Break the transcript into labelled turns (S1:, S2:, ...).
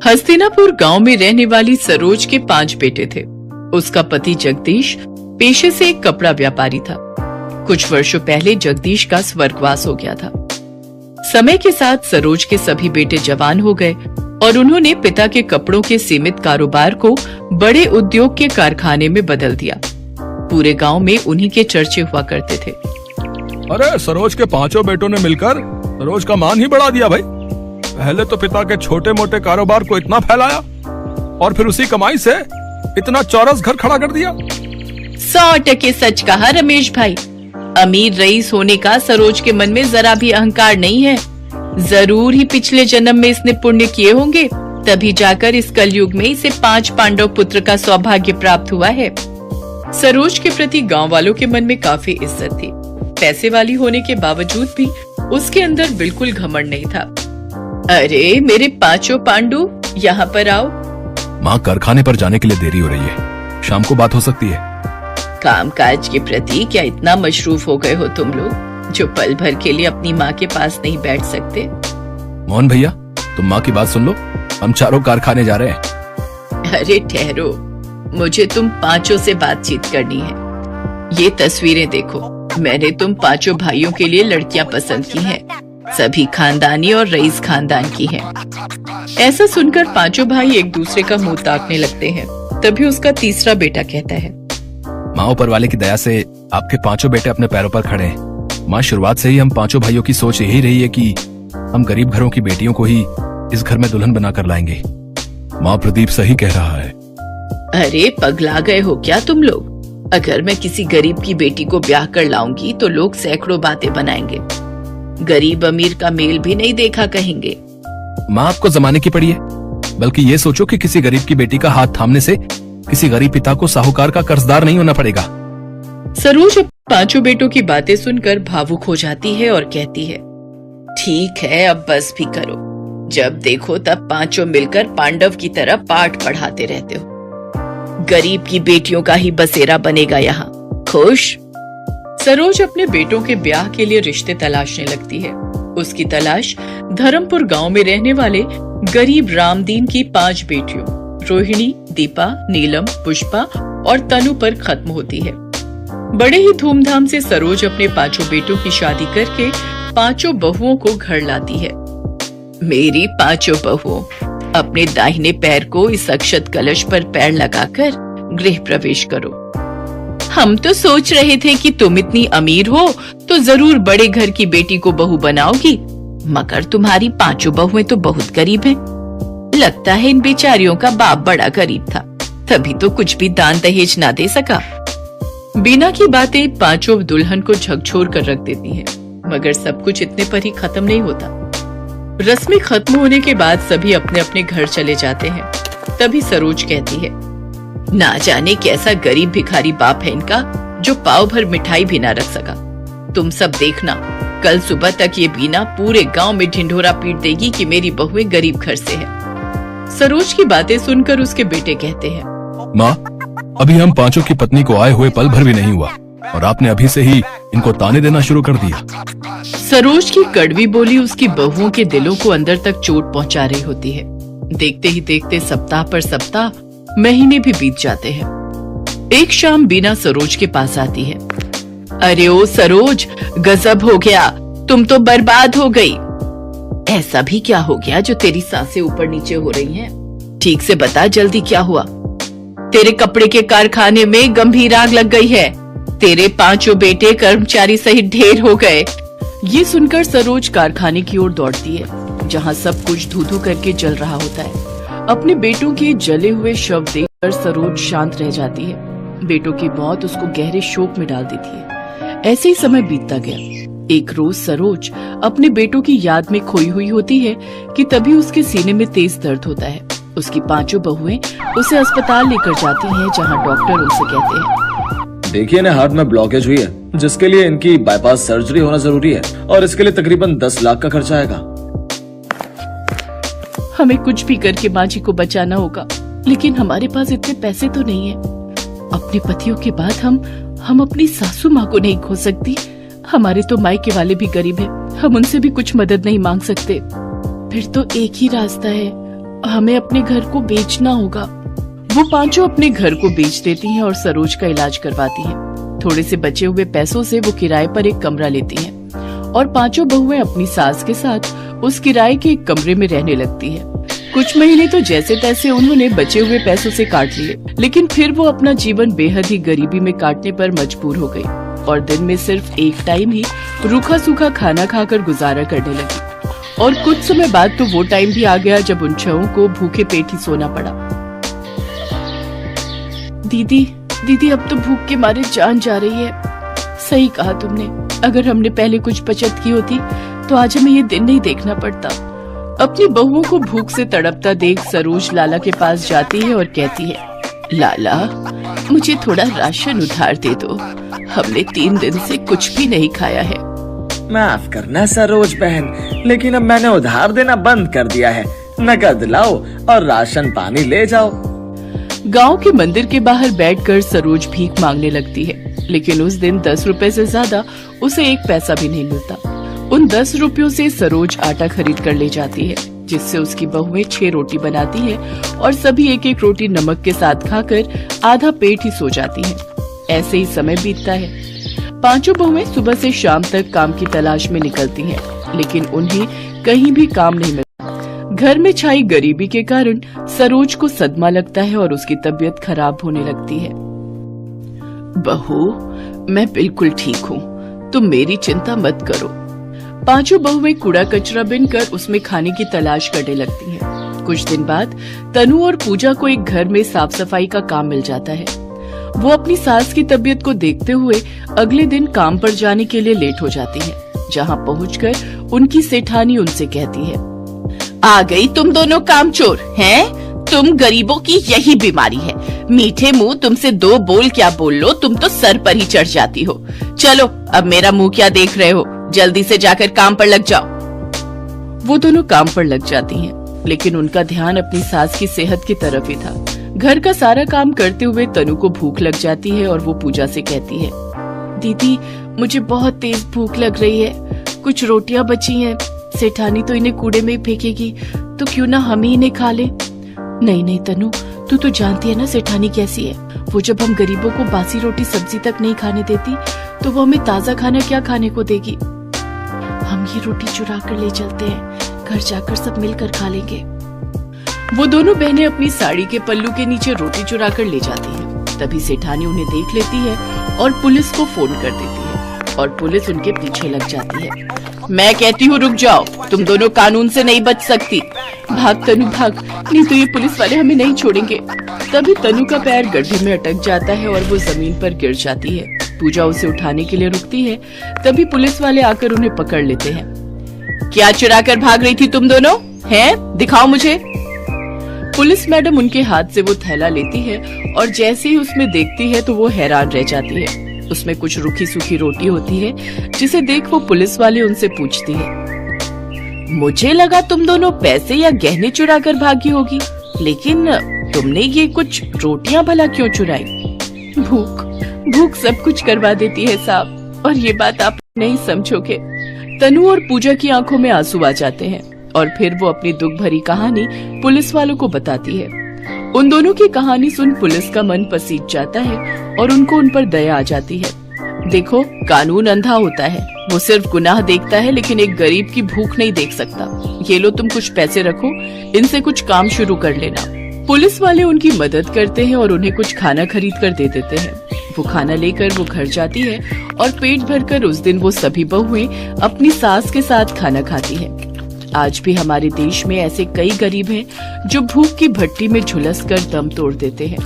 S1: हस्तिनापुर गांव में रहने वाली सरोज के 5 बेटे थे। उसका पति जगदीश पेशे से एक कपड़ा व्यापारी था। कुछ वर्षों पहले जगदीश का स्वर्गवास हो गया था। समय के साथ सरोज के सभी बेटे जवान हो गए और उन्होंने पिता के कपड़ों के सीमित कारोबार को बड़े उद्योग के कारखाने में बदल दिया। पूरे गांव में उन्हीं के चर्चे हुआ करते थे।
S2: अरे सरोज के 5 बेटों ने मिलकर सरोज का मान ही बढ़ा दिया भाई। पहले तो पिता के छोटे मोटे कारोबार को इतना फैलाया और फिर उसी कमाई से इतना चौरस घर खड़ा कर दिया।
S1: 100% सच कहा रमेश भाई। अमीर रईस होने का सरोज के मन में जरा भी अहंकार नहीं है। जरूर ही पिछले जन्म में इसने पुण्य किए होंगे, तभी जाकर इस कलयुग में इसे 5 पांडव पुत्र का सौभाग्य प्राप्त हुआ है। सरोज के प्रति गांव वालों के मन में काफी इज्जत थी। पैसे वाली होने के बावजूद भी उसके अंदर बिल्कुल घमंड नहीं था। अरे मेरे 5 पांडु, यहाँ पर आओ।
S2: माँ, कारखाने पर जाने के लिए देरी हो रही है, शाम को बात हो सकती है।
S1: कामकाज के प्रति क्या इतना मशरूफ हो गए हो तुम लोग, जो पल भर के लिए अपनी माँ के पास नहीं बैठ सकते?
S2: मोहन भैया, तुम माँ की बात सुन लो, हम चारों कारखाने जा रहे हैं।
S1: अरे ठहरो, मुझे तुम 5 से बातचीत करनी है। ये तस्वीरें देखो, मैंने तुम 5 भाइयों के लिए लड़कियां पसंद की हैं। सभी खानदानी और रईस खानदान की हैं। ऐसा सुनकर 5 भाई एक दूसरे का मुंह ताकने लगते हैं। तभी उसका तीसरा बेटा कहता है,
S2: माँ, ऊपर वाले की दया से आपके 5 बेटे अपने पैरों पर खड़े हैं। माँ, शुरुआत से ही हम 5 भाइयों की सोच यही रही है कि हम गरीब घरों की बेटियों को ही इस घर में दुल्हन बनाकर लाएंगे। माँ, प्रदीप सही कह रहा है।
S1: अरे पगला गए हो क्या तुम लोग? अगर मैं किसी गरीब की बेटी को ब्याह कर लाऊंगी तो लोग सैकड़ों बातें बनाएंगे। गरीब अमीर का मेल भी नहीं देखा कहेंगे।
S2: माँ, आपको जमाने की पड़ी है, बल्कि ये सोचो कि किसी गरीब की बेटी का हाथ थामने से किसी गरीब पिता को साहूकार का कर्जदार नहीं होना पड़ेगा।
S1: सरोज 5 बेटों की बातें सुनकर भावुक हो जाती है और कहती है, ठीक है, अब बस भी करो। जब देखो तब 5 मिलकर पांडव की तरह पाठ पढ़ाते रहते हो। गरीब की बेटियों का ही बसेरा बनेगा यहाँ। खुश? सरोज अपने बेटों के ब्याह के लिए रिश्ते तलाशने लगती है। उसकी तलाश धर्मपुर गांव में रहने वाले गरीब रामदीन की 5 बेटियों रोहिणी, दीपा, नीलम, पुष्पा और तनु पर खत्म होती है। बड़े ही धूमधाम से सरोज अपने 5 बेटों की शादी करके 5 बहुओं को घर लाती है। मेरी 5 बहुओं, अपने दाहिने पैर को इस अक्षत कलश पर पैर लगाकर गृह प्रवेश करो। हम तो सोच रहे थे कि तुम इतनी अमीर हो तो जरूर बड़े घर की बेटी को बहू बनाओगी, मगर तुम्हारी 5 बहुएं तो बहुत गरीब हैं। लगता है इन बेचारियों का बाप बड़ा गरीब था, तभी तो कुछ भी दान दहेज ना दे सका। बीना की बातें 5 दुल्हन को झकझोर कर रख देती हैं, मगर सब कुछ इतने पर ही खत्म नहीं होता। रस्में खत्म होने के बाद सभी अपने अपने घर चले जाते हैं। तभी सरोज कहती है, ना जाने कैसा गरीब भिखारी बाप है इनका, जो पाव भर मिठाई भी ना रख सका। तुम सब देखना, कल सुबह तक ये बीना पूरे गांव में ढिंढोरा पीट देगी कि मेरी बहुएं गरीब घर से है। सरोज की बातें सुनकर उसके बेटे कहते हैं,
S2: माँ, अभी हम 5 की पत्नी को आए हुए पल भर भी नहीं हुआ और आपने अभी से ही इनको ताने देना शुरू कर दिया।
S1: सरोज की कड़वी बोली उसकी बहुओं के दिलों को अंदर तक चोट पहुंचा रही होती है। देखते ही देखते सप्ताह पर सप्ताह, महीने भी बीत जाते हैं। एक शाम बीना सरोज के पास आती है। अरे ओ सरोज, गजब हो गया, तुम तो बर्बाद हो गई। ऐसा भी क्या हो गया जो तेरी सांसें ऊपर नीचे हो रही हैं? ठीक से बता, जल्दी क्या हुआ? तेरे कपड़े के कारखाने में गंभीर आग लग गई है। तेरे 5 बेटे कर्मचारी सहित ढेर हो गए। ये सुनकर सरोज कारखाने की ओर दौड़ती है, जहाँ सब कुछ धू-धू करके जल रहा होता है। अपने बेटों के जले हुए शव देखकर सरोज शांत रह जाती है। बेटों की मौत उसको गहरे शोक में डाल देती है। ऐसे ही समय बीतता गया। एक रोज सरोज अपने बेटों की याद में खोई हुई होती है कि तभी उसके सीने में तेज दर्द होता है। उसकी 5 बहुएं उसे अस्पताल लेकर जाती हैं, जहां डॉक्टर उनसे कहते हैं,
S3: देखिए ना, हार्ट में ब्लॉकेज हुई है, जिसके लिए इनकी बाईपास सर्जरी होना जरूरी है और इसके लिए तकरीबन 10 लाख का खर्चा आएगा।
S1: हमें कुछ भी करके माँ जी को बचाना होगा, लेकिन हमारे पास इतने पैसे तो नहीं है। अपने पतियों के बाद हम अपनी सासू माँ को नहीं खो सकती। हमारे तो मायके वाले भी गरीब हैं, हम उनसे भी कुछ मदद नहीं मांग सकते। फिर तो एक ही रास्ता है, हमें अपने घर को बेचना होगा। वो पांचों अपने घर को बेच देती हैं और सरोज का इलाज करवाती हैं। थोड़े से बचे हुए पैसों से वो किराए पर एक कमरा लेती हैं और पांचों बहुएं अपनी सास के साथ उस किराए के एक कमरे में रहने लगती हैं। कुछ महीने तो जैसे तैसे उन्होंने बचे हुए पैसों से काट लिए, लेकिन फिर वो अपना जीवन बेहद ही गरीबी में काटने पर मजबूर हो गई और दिन में सिर्फ एक टाइम ही रूखा सूखा खाना खाकर गुजारा करने लगी। और कुछ समय बाद तो वो टाइम भी आ गया जब उन छहों को भूखे पेट ही सोना पड़ा। दीदी अब तो भूख के मारे जान जा रही है। सही कहा तुमने, अगर हमने पहले कुछ बचत की होती तो आज हमें ये दिन नहीं देखना पड़ता। अपनी बहुओं को भूख से तड़पता देख सरोज लाला के पास जाती है और कहती है, लाला मुझे थोड़ा राशन उधार दे दो, हमने 3 दिन से कुछ भी नहीं खाया है।
S3: माफ करना सरोज बहन, लेकिन अब मैंने उधार देना बंद कर दिया है। नकद लाओ और राशन पानी ले जाओ।
S1: गांव के मंदिर के बाहर बैठकर सरोज भीख मांगने लगती है, लेकिन उस दिन 10 रुपए से ज्यादा उसे 1 पैसा भी नहीं मिलता। उन 10 रुपयों से सरोज आटा खरीद कर ले जाती है, जिससे उसकी बहुएं 6 रोटी बनाती है और सभी 1-1 रोटी नमक के साथ खाकर आधा पेट ही सो जाती हैं। ऐसे ही समय बीतता है। पांचों बहुएं सुबह से शाम तक काम की तलाश में निकलती हैं, लेकिन उन्हें कहीं भी काम नहीं मिलता। घर में छाई गरीबी के कारण सरोज को सदमा लगता है और उसकी तबीयत खराब होने लगती है। बहू, मैं बिल्कुल ठीक हूँ, तुम मेरी चिंता मत करो। पांचों बहुएं कूड़ा कचरा बिनकर उसमें खाने की तलाश करने लगती हैं। कुछ दिन बाद तनु और पूजा को एक घर में साफ सफाई का काम मिल जाता है। वो अपनी सास की तबीयत को देखते हुए अगले दिन काम पर जाने के लिए लेट हो जाती हैं। जहाँ पहुंचकर उनकी सेठानी उनसे कहती है, आ गई तुम दोनों कामचोर हैं? तुम गरीबों की यही बीमारी है, मीठे मुंह तुमसे 2 बोल क्या बोल लो, तुम तो सर पर ही चढ़ जाती हो। चलो अब मेरा मुंह क्या देख रहे हो, जल्दी से जाकर काम पर लग जाओ। वो दोनों काम पर लग जाती हैं, लेकिन उनका ध्यान अपनी सास की सेहत की तरफ ही था। घर का सारा काम करते हुए तनु को भूख लग जाती है और वो पूजा से कहती है, दीदी मुझे बहुत तेज भूख लग रही है, कुछ रोटियां बची हैं, सेठानी तो इन्हें कूड़े में ही फेंकेगी, तो क्यों ना हम ही इन्हें खा ले। नहीं तनु, तू तो जानती है ना सेठानी कैसी है, वो जब हम गरीबों को बासी रोटी सब्जी तक नहीं खाने देती तो वो हमें ताजा खाना क्या खाने को देगी। हम ये रोटी चुरा कर ले चलते हैं, घर जाकर सब मिलकर खा लेंगे। वो दोनों बहनें अपनी साड़ी के पल्लू के नीचे रोटी चुरा कर ले जाती हैं। तभी सेठानी उन्हें देख लेती है और पुलिस को फोन कर देती है और पुलिस उनके पीछे लग जाती है। मैं कहती हूँ रुक जाओ, तुम दोनों कानून से नहीं बच सकती। भाग तनु भाग, नहीं तो ये पुलिस वाले हमें नहीं छोड़ेंगे। तभी तनु का पैर गड्ढे में अटक जाता है और वो जमीन पर गिर जाती है। पूजा उसे उठाने के लिए रुकती है, तभी पुलिस वाले आकर उन्हें पकड़ लेते हैं। क्या चुरा कर भाग रही थी तुम दोनों? हैं? दिखाओ मुझे। पुलिस मैडम उनके हाथ से वो थैला लेती है और जैसे ही उसमें देखती है तो वो हैरान रह जाती है। उसमें कुछ रूखी सूखी रोटी होती है, जिसे देख वो पुलिस वाले उनसे पूछती है, मुझे लगा तुम दोनों पैसे या गहने चुरा कर भागी होगी, लेकिन तुमने ये कुछ रोटियां भला क्यों चुराई? भूख सब कुछ करवा देती है साहब, और ये बात आप नहीं समझोगे। तनु और पूजा की आंखों में आंसू आ जाते हैं और फिर वो अपनी दुख भरी कहानी पुलिस वालों को बताती है। उन दोनों की कहानी सुन पुलिस का मन पसीज जाता है और उनको उन पर दया आ जाती है। देखो, कानून अंधा होता है, वो सिर्फ गुनाह देखता है लेकिन एक गरीब की भूख नहीं देख सकता। ये लो तुम कुछ पैसे रखो, इनसे कुछ काम शुरू कर लेना। पुलिस वाले उनकी मदद करते हैं और उन्हें कुछ खाना खरीद कर दे देते हैं। वो खाना लेकर वो घर जाती है और पेट भरकर उस दिन वो सभी बहुएं अपनी सास के साथ खाना खाती है। आज भी हमारे देश में ऐसे कई गरीब हैं जो भूख की भट्टी में झुलस कर दम तोड़ देते हैं।